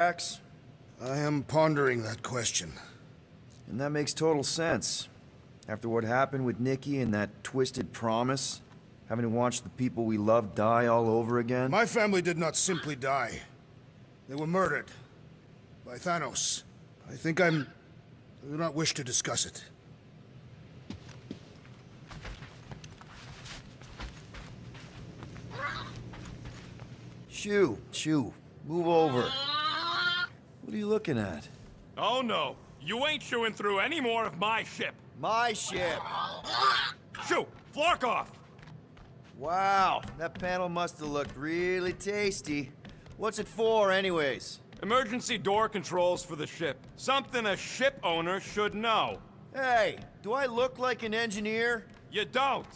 X? I am pondering that question. And that makes total sense. After what happened with Nikki and that twisted promise, having to watch the people we love die all over again. My family did not simply die. They were murdered. By Thanos. I do not wish to discuss it. Shoo, move over. What are you looking at? Oh no, you ain't chewing through any more of my ship. My ship! Shoo, flock off! Wow, that panel must have looked really tasty. What's it for, anyways? Emergency door controls for the ship. Something a ship owner should know. Hey, do I look like an engineer? You don't.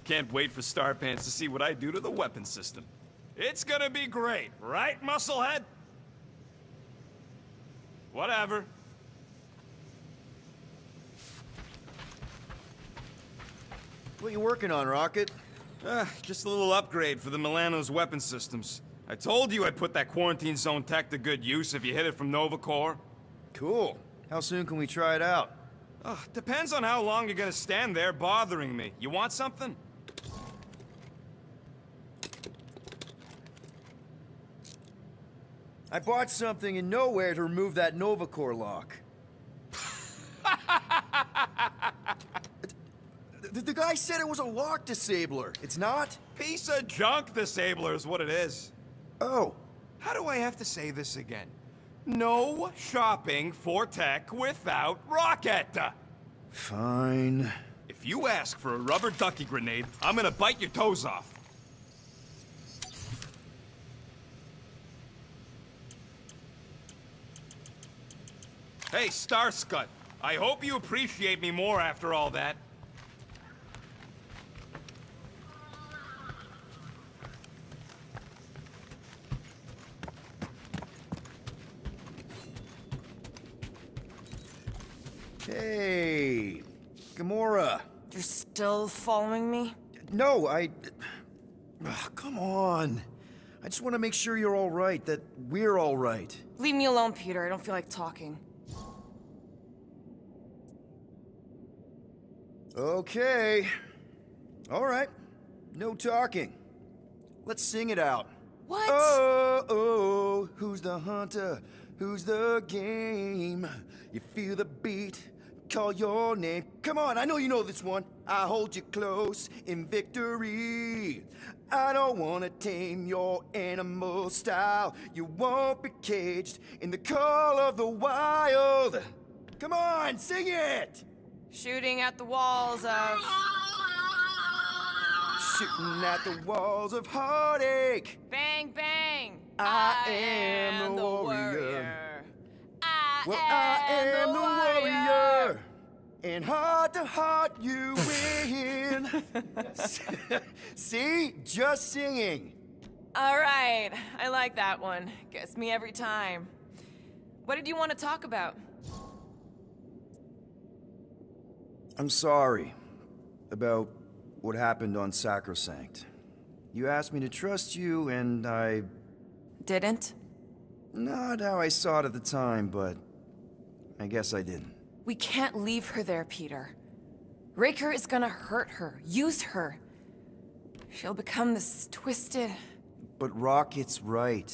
Can't wait for Starpants to see what I do to the weapon system. It's gonna be great, right, Musclehead? Whatever. What you working on, Rocket? Just a little upgrade for the Milano's weapon systems. I told you I'd put that quarantine zone tech to good use if you hit it from Nova Corps. Cool. How soon can we try it out? Depends on how long you're gonna stand there bothering me. You want something? I bought something in nowhere to remove that Nova Corps lock. The guy said it was a lock disabler. It's not? Piece of junk disabler is what it is. Oh. How do I have to say this again? No shopping for tech without Rocket! Fine. If you ask for a rubber ducky grenade, I'm gonna bite your toes off. Hey, Starscut, I hope you appreciate me more after all that. Hey, Gamora. You're still following me? No, come on. I just want to make sure you're all right, that we're all right. Leave me alone, Peter. I don't feel like talking. Okay. All right. No talking. Let's sing it out. What? Oh, who's the hunter? Who's the game? You feel the beat, call your name. Come on, I know you know this one. I hold you close in victory. I don't wanna tame your animal style. You won't be caged in the call of the wild. Come on, sing it! Shooting at the walls of... Shooting at the walls of heartache. Bang, bang! I am the warrior. I am the warrior. And heart to heart you win. See? Just singing. All right, I like that one. Gets me every time. What did you want to talk about? I'm sorry about what happened on Sacrosanct. You asked me to trust you, and I... Didn't? Not how I saw it at the time, but I guess I didn't. We can't leave her there, Peter. Raker is gonna hurt her, use her. She'll become this twisted... But Rocket's right.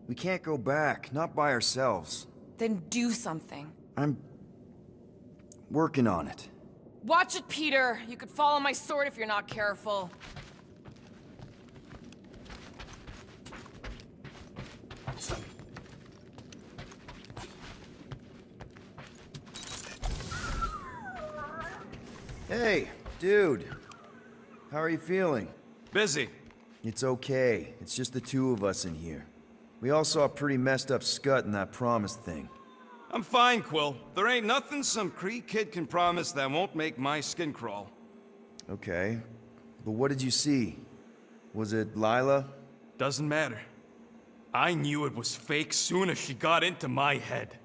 We can't go back, not by ourselves. Then do something. I'm working on it. Watch it, Peter! You could fall on my sword if you're not careful. Hey, dude. How are you feeling? Busy. It's okay. It's just the two of us in here. We all saw a pretty messed up scut in that promise thing. I'm fine, Quill. There ain't nothing some Kree kid can promise that won't make my skin crawl. Okay. But what did you see? Was it Lila? Doesn't matter. I knew it was fake soon as she got into my head.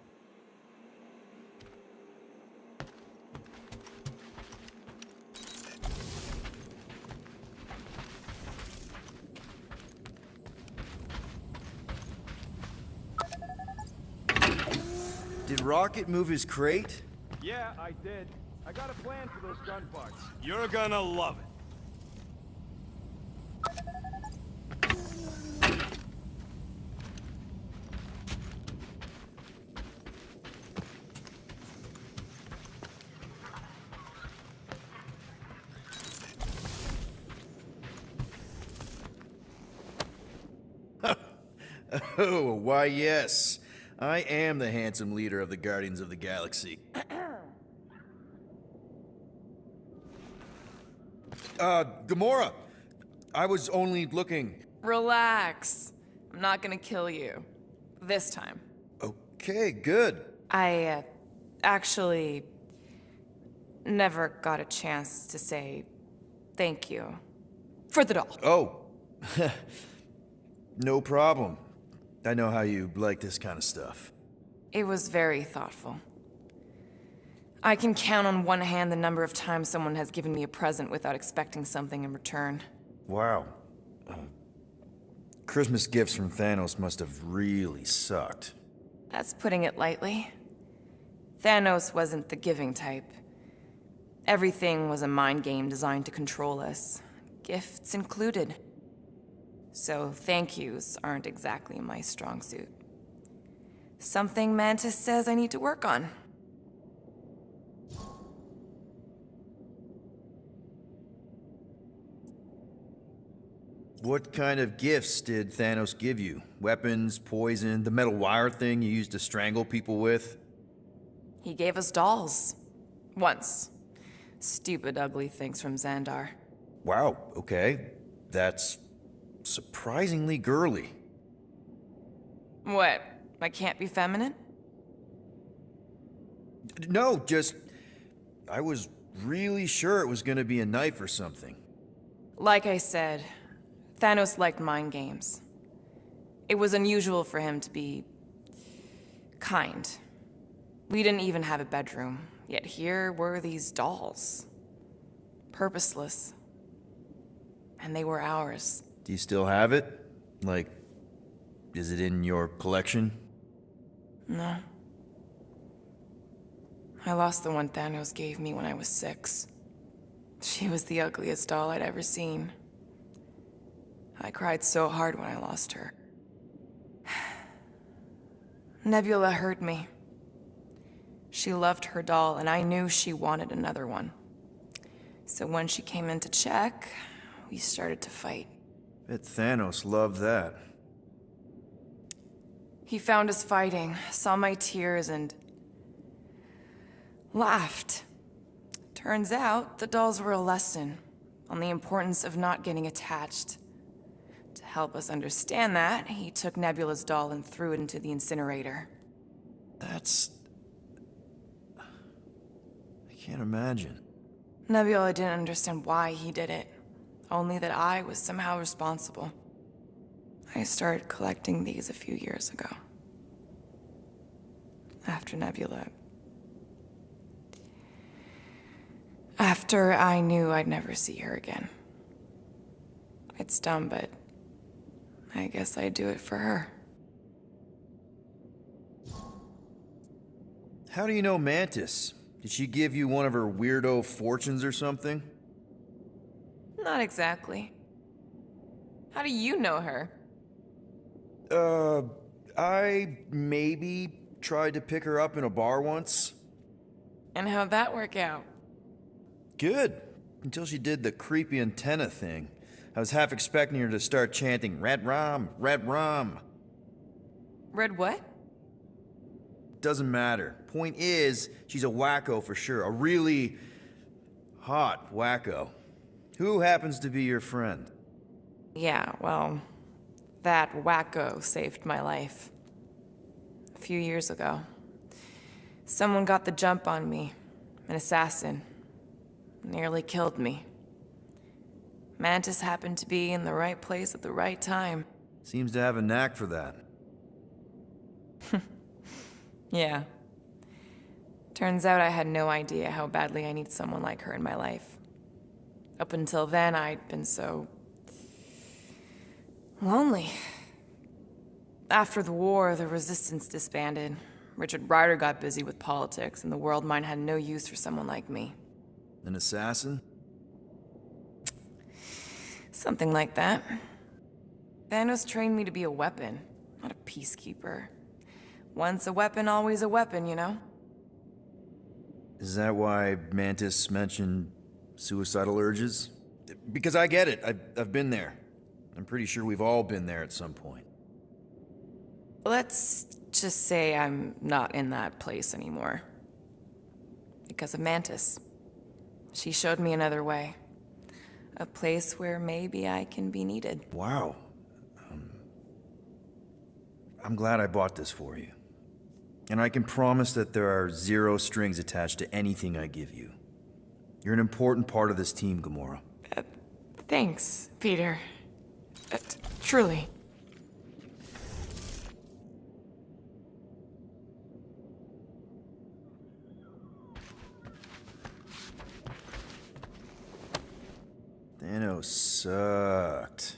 Did Rocket move his crate? Yeah, I did. I got a plan for those gun parts. You're gonna love it. Oh, why yes. I am the handsome leader of the Guardians of the Galaxy. Gamora! I was only looking. Relax. I'm not gonna kill you. This time. Okay, good. I, actually never got a chance to say thank you for the doll. Oh. No problem. I know how you like this kind of stuff. It was very thoughtful. I can count on one hand the number of times someone has given me a present without expecting something in return. Wow. Christmas gifts from Thanos must have really sucked. That's putting it lightly. Thanos wasn't the giving type. Everything was a mind game designed to control us, gifts included. So thank yous aren't exactly my strong suit. Something Mantis says I need to work on. What kind of gifts did Thanos give you? Weapons, poison, the metal wire thing you used to strangle people with? He gave us dolls. Once. Stupid, ugly things from Xandar. Wow, okay. That's surprisingly girly. What? I can't be feminine? No, just... I was really sure it was gonna be a knife or something. Like I said, Thanos liked mind games. It was unusual for him to be kind. We didn't even have a bedroom, yet here were these dolls. Purposeless. And they were ours. Do you still have it? Like, is it in your collection? No. I lost the one Thanos gave me when I was 6. She was the ugliest doll I'd ever seen. I cried so hard when I lost her. Nebula hurt me. She loved her doll, and I knew she wanted another one. So when she came in to check, we started to fight. Bet Thanos loved that. He found us fighting, saw my tears, and laughed. Turns out, the dolls were a lesson on the importance of not getting attached. To help us understand that, he took Nebula's doll and threw it into the incinerator. That's... I can't imagine. Nebula didn't understand why he did it, only that I was somehow responsible. I started collecting these a few years ago. After Nebula. After I knew I'd never see her again. It's dumb, but I guess I'd do it for her. How do you know Mantis? Did she give you one of her weirdo fortunes or something? Not exactly. How do you know her? I maybe tried to pick her up in a bar once. And how'd that work out? Good. Until she did the creepy antenna thing. I was half expecting her to start chanting, Red Rum, Red Rum. Red what? Doesn't matter. Point is, she's a wacko for sure. A really hot wacko. Who happens to be your friend? Yeah, well, that wacko saved my life. A few years ago. Someone got the jump on me. An assassin. Nearly killed me. Mantis happened to be in the right place at the right time. Seems to have a knack for that. Yeah. Turns out I had no idea how badly I need someone like her in my life. Up until then, I'd been so... lonely. After the war, the Resistance disbanded. Richard Ryder got busy with politics, and the world mine had no use for someone like me. An assassin? Something like that. Thanos trained me to be a weapon, not a peacekeeper. Once a weapon, always a weapon, you know? Is that why Mantis mentioned suicidal urges? Because I get it. I've been there. I'm pretty sure we've all been there at some point. Let's just say I'm not in that place anymore. Because of Mantis. She showed me another way. A place where maybe I can be needed. Wow. I'm glad I bought this for you. And I can promise that there are zero strings attached to anything I give you. You're an important part of this team, Gamora. Thanks, Peter. Truly. Thanos sucked.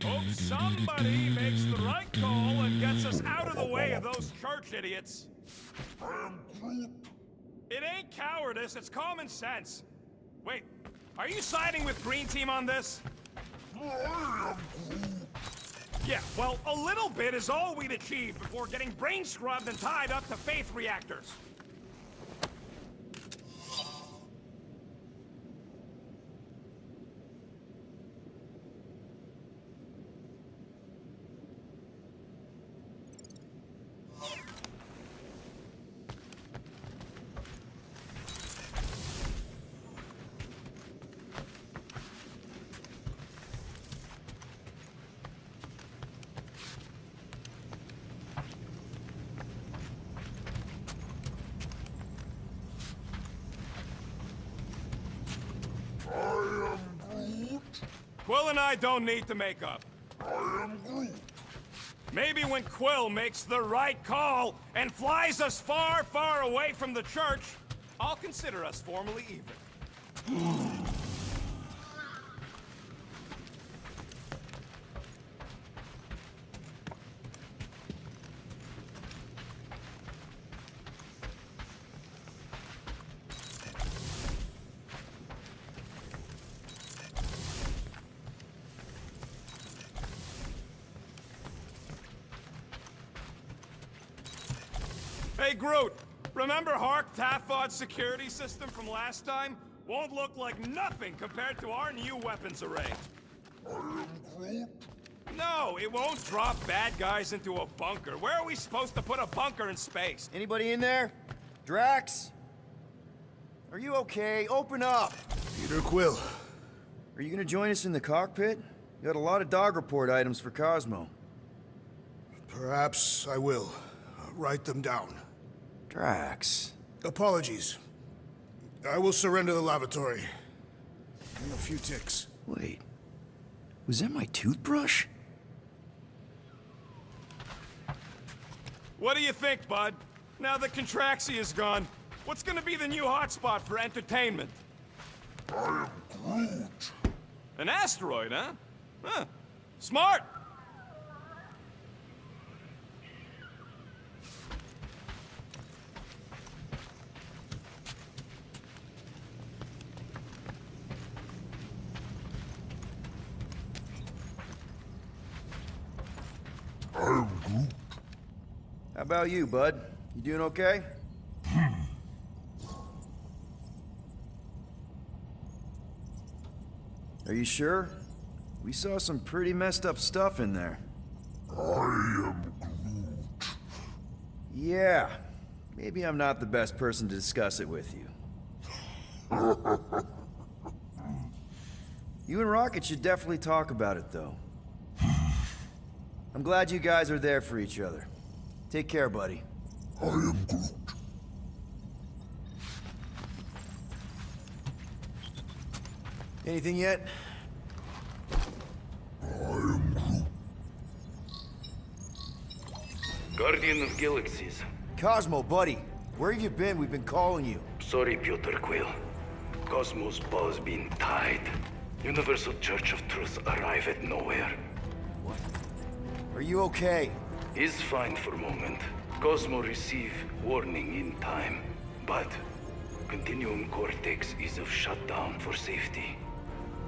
Hope somebody makes the right call and gets us out of the way of those church idiots. It ain't cowardice, it's common sense. Wait, are you siding with Green Team on this? Yeah, well, a little bit is all we'd achieve before getting brain scrubbed and tied up to faith reactors. Quill and I don't need to make up. Maybe when Quill makes the right call and flies us far, far away from the church, I'll consider us formally even. Hey, Groot, remember Hark Tafod's security system from last time? Won't look like nothing compared to our new weapons array. No, it won't drop bad guys into a bunker. Where are we supposed to put a bunker in space? Anybody in there? Drax? Are you okay? Open up! Peter Quill. Are you gonna join us in the cockpit? You got a lot of dog report items for Cosmo. Perhaps I will. Write them down. Drax. Apologies. I will surrender the lavatory. In a few ticks. Wait. Was that my toothbrush? What do you think, bud? Now that Contraxia is gone, what's gonna be the new hotspot for entertainment? I am Groot. An asteroid, huh? Huh. Smart! I am Groot. How about you, bud? You doing okay? Are you sure? We saw some pretty messed up stuff in there. I am Groot. Yeah. Maybe I'm not the best person to discuss it with you. You and Rocket should definitely talk about it, though. I'm glad you guys are there for each other. Take care, buddy. I am Groot. Anything yet? I am Groot. Guardian of Galaxies. Cosmo, buddy. Where have you been? We've been calling you. Sorry, Piotr Quill. Cosmo's ball's been tied. Universal Church of Truth arrive at nowhere. Are you okay? Is fine for a moment. Cosmo receive warning in time, but Continuum Cortex is of shutdown for safety.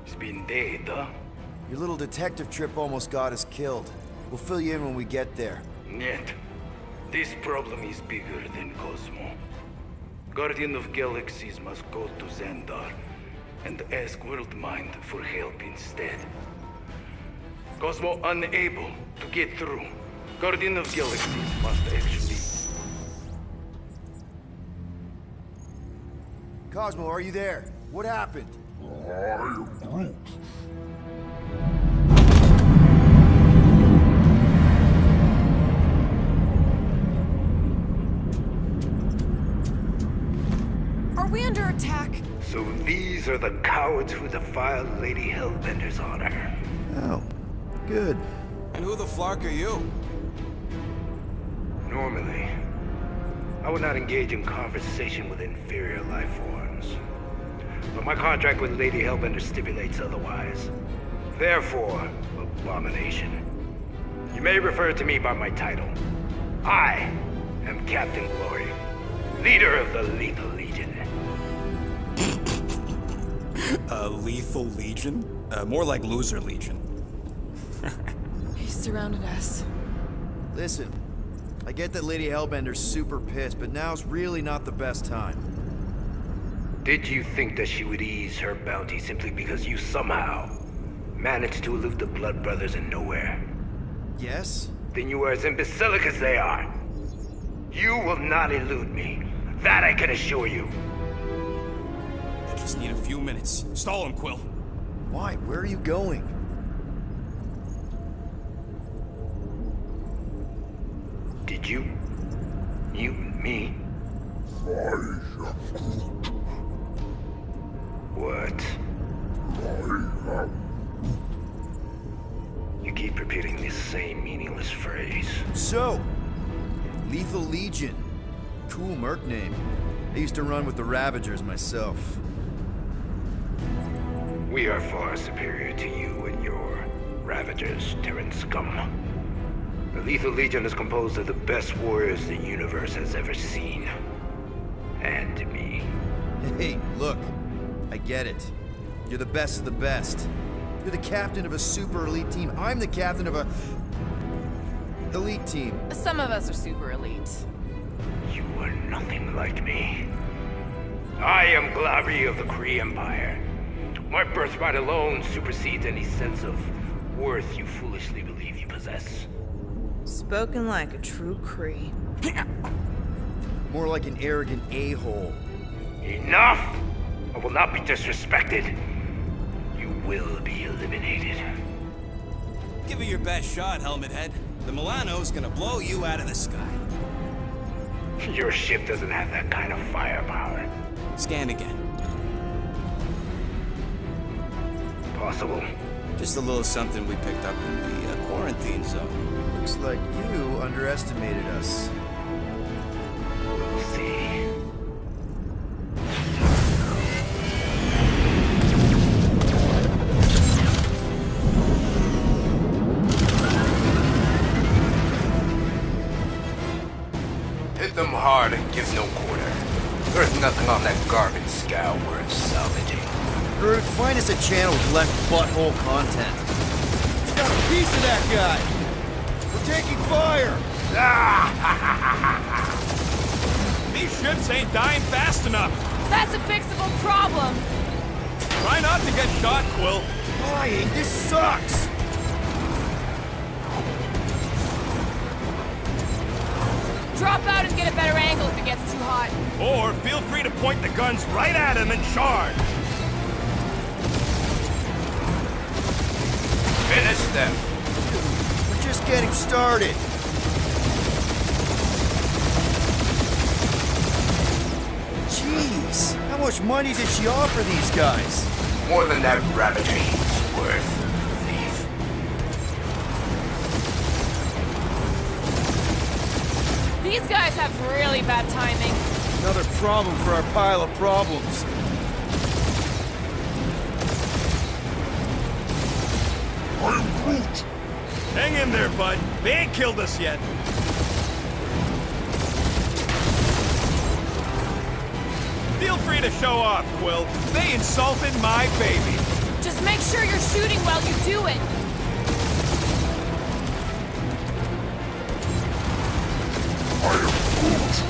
It's been dead, huh? Your little detective trip almost got us killed. We'll fill you in when we get there. Yet, this problem is bigger than Cosmo. Guardian of Galaxies must go to Xandar and ask Worldmind for help instead. Cosmo unable to get through. Guardian of Galaxies must actually... Cosmo, are you there? What happened? I am Groot. Are we under attack? So these are the cowards who defiled Lady Hellbender's honor. Oh, good. And who the flark are you? Normally, I would not engage in conversation with inferior life forms. But my contract with Lady Hellbender stipulates otherwise. Therefore, abomination. You may refer to me by my title. I am Captain Glory, leader of the Lethal Legion. Lethal Legion? More like Loser Legion. He surrounded us. Listen, I get that Lady Hellbender's super pissed, but now's really not the best time. Did you think that she would ease her bounty simply because you somehow managed to elude the Blood Brothers in nowhere? Yes? Then you are as imbecilic as they are. You will not elude me. That I can assure you. I just need a few minutes. Stall him, Quill. Why? Where are you going? Did you mute me? I am Groot. What? I am. You keep repeating this same meaningless phrase. So, Lethal Legion. Cool merc name. I used to run with the Ravagers myself. We are far superior to you and your Ravagers, Terran scum. The Lethal Legion is composed of the best warriors the universe has ever seen. And me. Hey, look. I get it. You're the best of the best. You're the captain of a super elite team. I'm the captain of a... elite team. Some of us are super elite. You are nothing like me. I am Glavi of the Kree Empire. My birthright alone supersedes any sense of worth you foolishly believe you possess. Spoken like a true Kree. More like an arrogant a-hole. Enough! I will not be disrespected. You will be eliminated. Give it your best shot, Helmet Head. The Milano's gonna blow you out of the sky. Your ship doesn't have that kind of firepower. Scan again. Possible. Just a little something we picked up in the quarantine zone. Looks like you underestimated us. We'll see. Hit them hard and give no quarter. There's nothing on that garbage scow worth salvaging. Groot, find us a channel with less butthole content. Got a piece of that guy! We're taking fire! These ships ain't dying fast enough. That's a fixable problem. Try not to get shot, Quill. Dying, this sucks! Drop out and get a better angle if it gets too hot. Or feel free to point the guns right at him and charge. Finish them. We're just getting started. Jeez, how much money did she offer these guys? More than that Ravager's worth. These guys have really bad timing. Another problem for our pile of problems. I am Groot. Hang in there, bud. They ain't killed us yet. Feel free to show off, Quill. They insulted my baby. Just make sure you're shooting while you do it. I am Groot.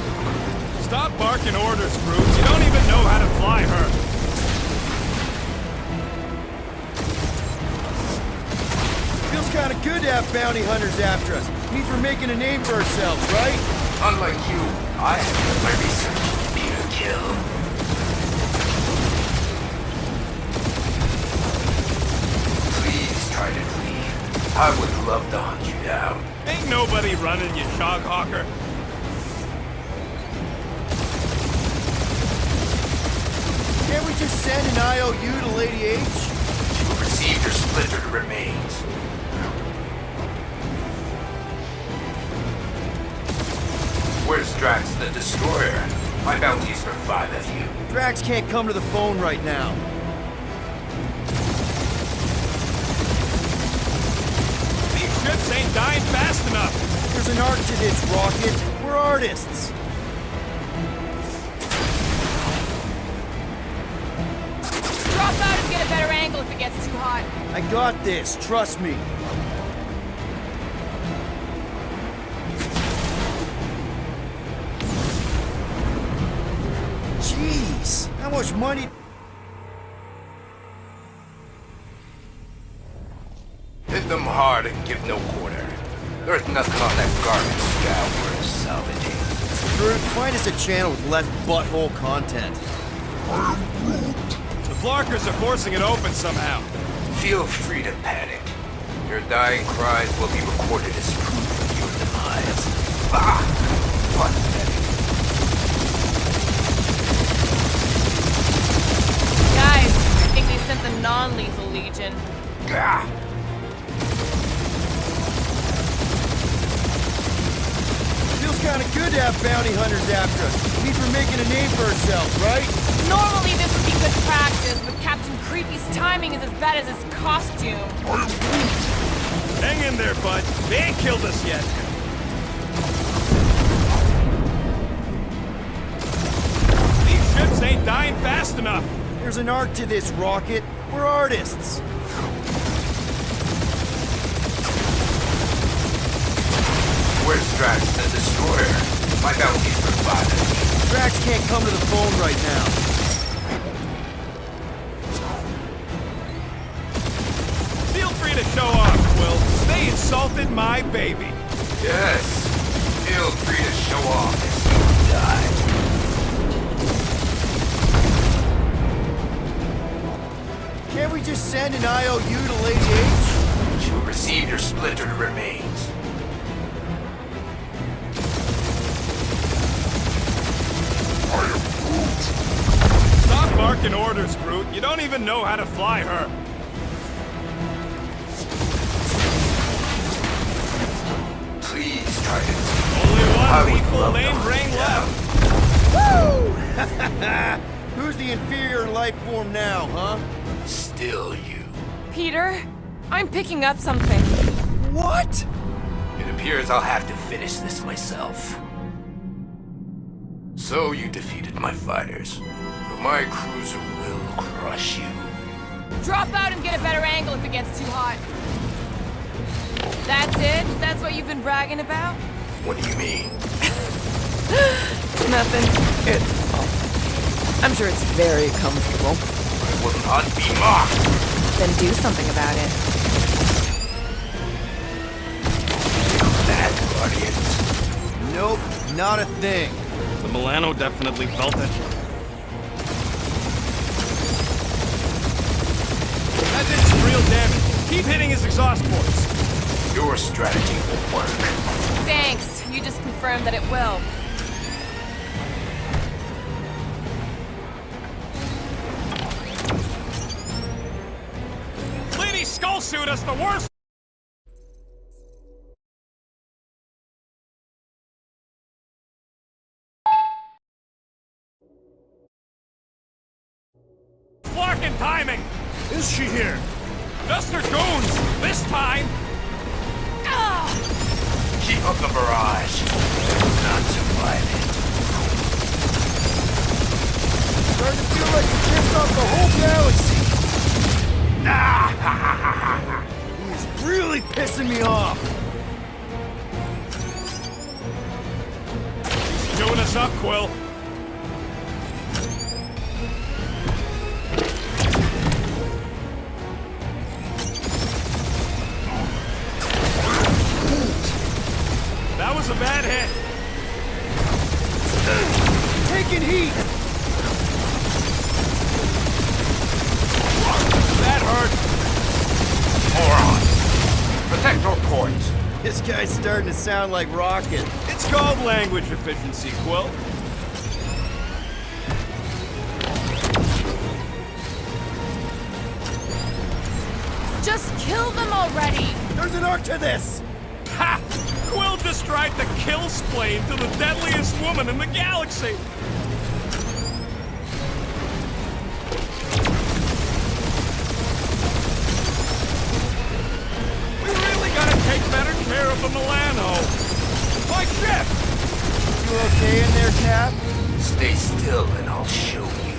Stop barking orders, Groot. You don't even know how to fly her. Feels kind of good to have bounty hunters after us. Means we're making a name for ourselves, right? Unlike you, I have done my research. Peter Kill. Please try to flee. I would love to hunt you down. Ain't nobody running, you Shoghawker. Can't we just send an IOU to Lady H? You will receive your splintered remains. Where's Drax the Destroyer? My bounty's for 5 of you. Drax can't come to the phone right now. These ships ain't dying fast enough. There's an art to this, Rocket. We're artists. Drop out and get a better angle if it gets too hot. I got this, trust me. Jeez, how much money? Hit them hard and give no quarter. There's nothing on that garbage scow worth salvaging. Groot, find us a channel with less butthole content. I am Groot. The Flarkers are forcing it open somehow. Feel free to panic. Your dying cries will be recorded as proof of your demise. Ah! Pathetic. Guys, I think they sent the non-lethal Legion. Ah! Feels kind of good to have bounty hunters after us. Means we're making a name for ourselves, right? Normally this would be good practice, but Captain Creepy's timing is as bad as his costume. I am Groot. Hang in there, bud. They ain't killed us yet. These ships ain't dying fast enough. There's an art to this, Rocket. We're artists. Where's Drax the Destroyer? My bounty's for 5 of you. Drax can't come to the phone right now. Feel free to show off, Quill. They insulted my baby. Yes. Feel free to show off as you die. Can't we just send an IOU to Lady H? You will receive your splintered remains. I am Groot. Stop barking orders, Groot. You don't even know how to fly her. Please try to. Only I one would lethal love to lame hunt brain you left. Woo! Who's the inferior life form now, huh? Still you. Peter, I'm picking up something. What? It appears I'll have to finish this myself. So you defeated my fighters, but my cruiser will crush you. Drop out and get a better angle if it gets too hot. That's it? That's what you've been bragging about? What do you mean? Nothing. I'm sure it's very comfortable. I will not be mocked. Then do something about it. Feel that, Guardians? Nope, not a thing. The Milano definitely felt it. That did some real damage. Keep hitting his exhaust ports. Your strategy will work. Thanks. You just confirmed that it will. Lady Skullsuit us the worst flarkin' timing! Is she here? Just her goons, this time! Keep up the barrage. Not survive it. Starting to feel like you pissed off the whole galaxy. He's really pissing me off. Doing us up, Quill. That was a bad hit. Taking heat. That hurt. Moron. Protect your points. This guy's starting to sound like Rocket. It's called language efficiency, Quill. Just kill them already! There's an arc to this. Ha! Quill just tried to kill Splain to the deadliest woman in the galaxy! We really gotta take better care of the Milano. My ship! You okay in there, Cap? Stay still and I'll show you.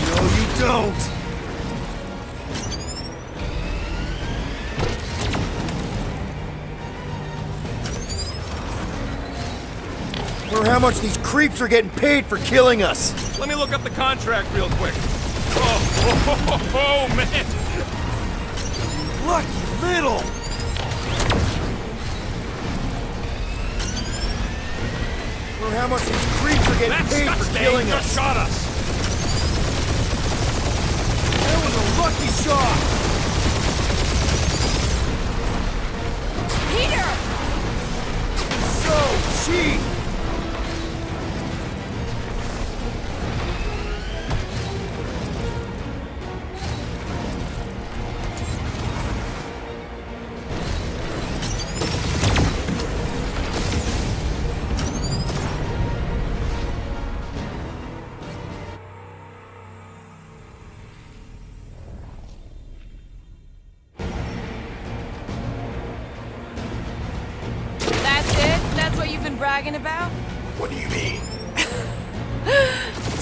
No, you don't. Wonder how much these creeps are getting paid for killing us. Let me look up the contract real quick. Oh, man! Lucky little. Wonder how much these creeps are getting That paid for Scotsdale killing just us. shot us! That was a lucky shot. Peter! So cheap. That's it? That's what you've been bragging about? What do you mean?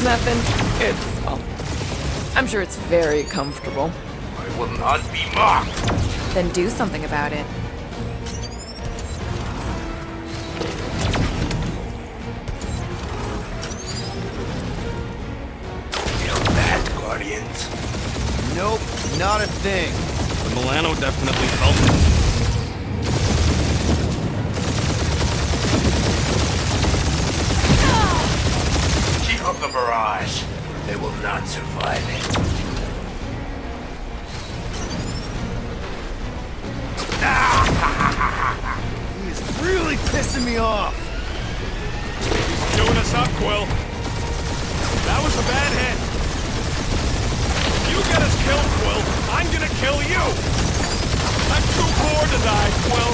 Nothing. It's, well, I'm sure it's very comfortable. I will not be mocked. Then do something about it. Feel that, Guardians? Nope, not a thing. The Milano definitely felt it. Keep up the barrage. They will not survive it. He is really pissing me off. Doing us up, Quill. That was a bad hit. You get us killed, Quill. I'm gonna kill you. I'm too bored to die, Quill.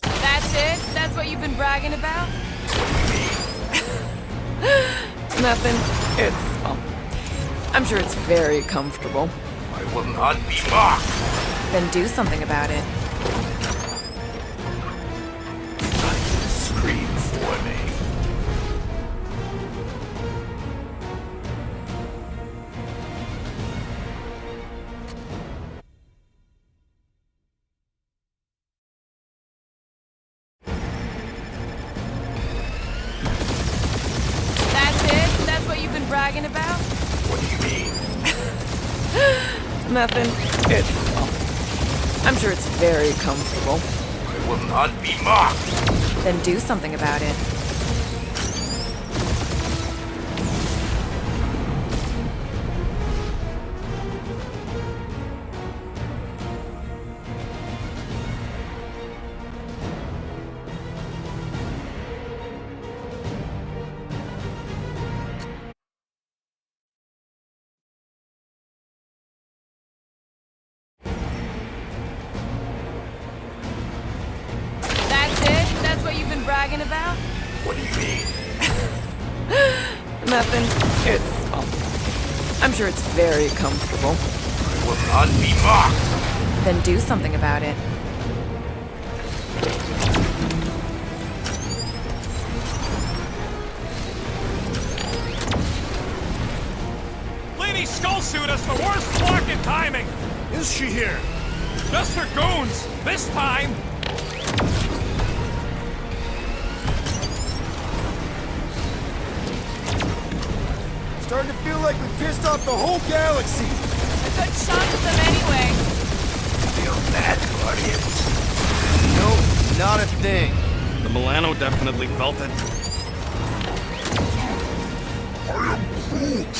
That's it? That's what you've been bragging about? Nothing. It's, well, I'm sure it's very comfortable. I will not be mocked. Then do something about it. Scream for me. That's it? That's what you've been bragging about? What do you mean? Nothing. It's, well, I'm sure it's very comfortable. I will not be mocked. Then do something about it. bragging about? What do you mean? Nothing. I'm sure it's very comfortable. I will not be mocked. Then do something about it. Lady Skullsuit has the worst fucking timing! Is she here? Just her goons! This time! Starting to feel like we pissed off the whole galaxy. A good chunk of them anyway. Feel that, Guardians? Nope, not a thing. The Milano definitely felt it. I am Groot.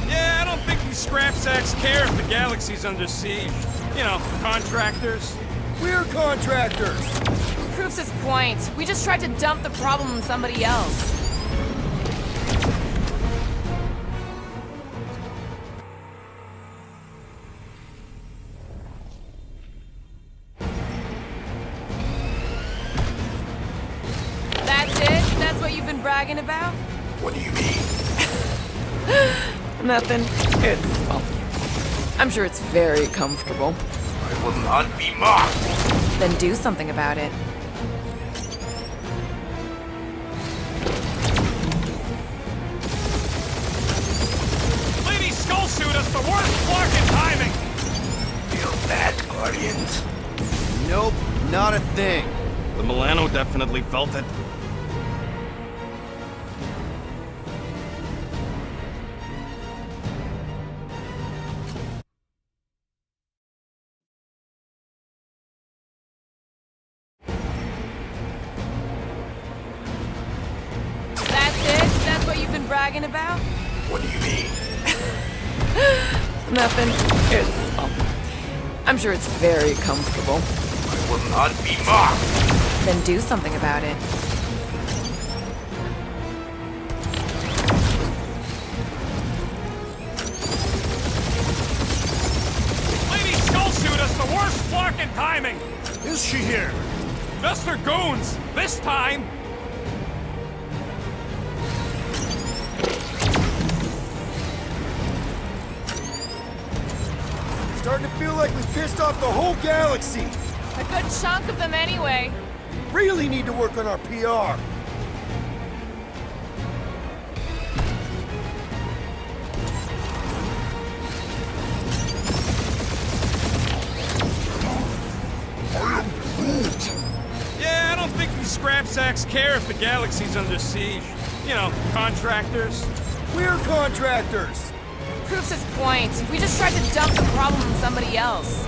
Yeah, I don't think these scrap sacks care if the galaxy's under siege. You know, contractors. We're contractors. Proves his point. We just tried to dump the problem on somebody else. That's it? That's what you've been bragging about? What do you mean? Nothing. I'm sure it's very comfortable. I will not be mocked. Then do something about it. Lady Skullsuit has the worst fucking timing! Feel that, Guardians? Nope, not a thing. The Milano definitely felt it. Bragging about? What do you mean? Nothing. I'm sure it's very comfortable. I will not be mocked. Then do something about it. Lady Skullsuit has the worst fucking timing! Is she here? Just her goons! This time! Starting to feel like we pissed off the whole galaxy. A good chunk of them anyway. Really need to work on our PR. I am Groot. Yeah, I don't think these scrap sacks care if the galaxy's under siege. You know, contractors. We're contractors. Proves his point. We just tried to dump the problem on somebody else.